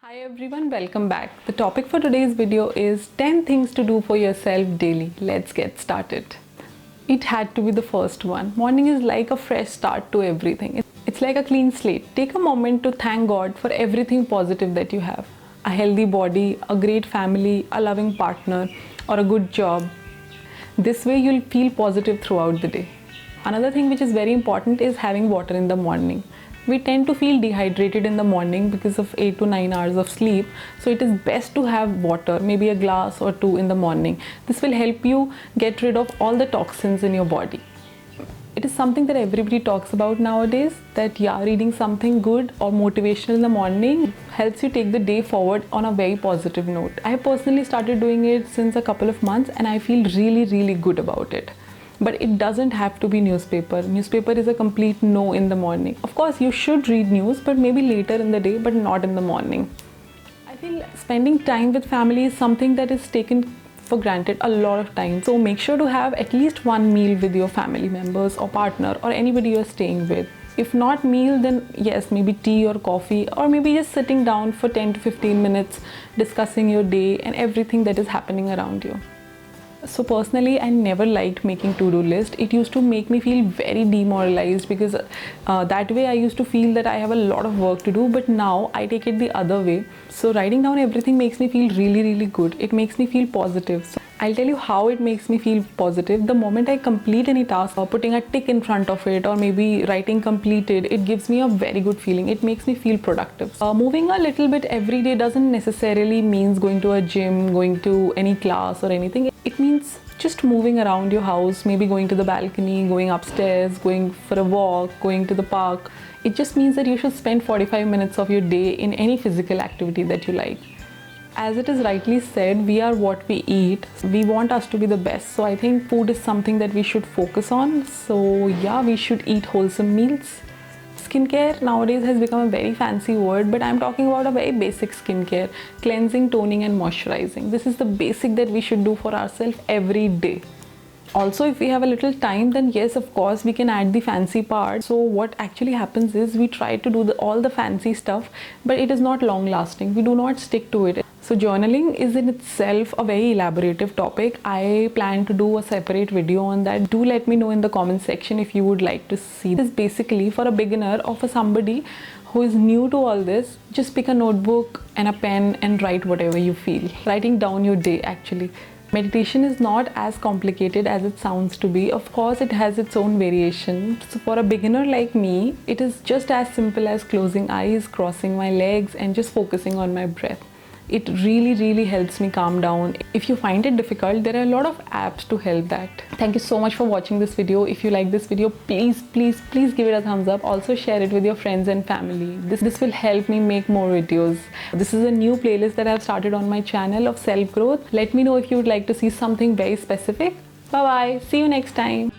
Hi everyone, welcome back. The topic for today's video is 10 things to do for yourself daily. Let's get started. It had to be the first one. Morning is like a fresh start to everything. It's like a clean slate. Take a moment to thank God for everything positive that you have. A healthy body, a great family, a loving partner, or a good job. This way you'll feel positive throughout the day. Another thing which is very important is having water in the morning. We tend to feel dehydrated in the morning because of 8 to 9 hours of sleep. So it is best to have water, maybe a glass or two in the morning. This will help you get rid of all the toxins in your body. It is something that everybody talks about nowadays, that reading something good or motivational in the morning helps you take the day forward on a very positive note. I have personally started doing it since a couple of months and I feel really good about it. But it doesn't have to be newspaper. Newspaper is a complete no in the morning. Of course, you should read news, but maybe later in the day, but not in the morning. I feel spending time with family is something that is taken for granted a lot of times. So make sure to have at least one meal with your family members or partner or anybody you're staying with. If not meal, then yes, maybe tea or coffee, or maybe just sitting down for 10 to 15 minutes discussing your day and everything that is happening around you. So personally, I never liked making to-do list. It used to make me feel very demoralized because that way I used to feel that I have a lot of work to do, but now I take it the other way. So writing down everything makes me feel really good. It makes me feel positive. So I'll tell you how it makes me feel positive. The moment I complete any task or putting a tick in front of it or maybe writing completed, it gives me a very good feeling. It makes me feel productive. Moving a little bit every day doesn't necessarily means going to a gym, going to any class or anything. It means just moving around your house, maybe going to the balcony, going upstairs, going for a walk, going to the park. It just means that you should spend 45 minutes of your day in any physical activity that you like. As it is rightly said, we are what we eat. We want us to be the best. So I think food is something that we should focus on. So yeah, we should eat wholesome meals. Skincare nowadays has become a very fancy word, but I'm talking about a very basic skincare: cleansing, toning and moisturizing. This is the basic that we should do for ourselves every day. Also, if we have a little time, then yes, of course, we can add the fancy part. So what actually happens is we try to do all the fancy stuff, but it is not long lasting. We do not stick to it. So journaling is in itself a very elaborative topic. I plan to do a separate video on that. Do let me know in the comment section if you would like to see this. Basically for a beginner or for somebody who is new to all this, just pick a notebook and a pen and write whatever you feel. Writing down your day actually. Meditation is not as complicated as it sounds to be. Of course, it has its own variation. So for a beginner like me, it is just as simple as closing eyes, crossing my legs and just focusing on my breath. It really helps me calm down. If you find it difficult, there are a lot of apps to help that. Thank you so much for watching this video. If you like this video, please give it a thumbs up. Also share it with your friends and family. This will help me make more videos. This is a new playlist that I've started on my channel of self-growth. Let me know if you would like to see something very specific. Bye bye. See you next time.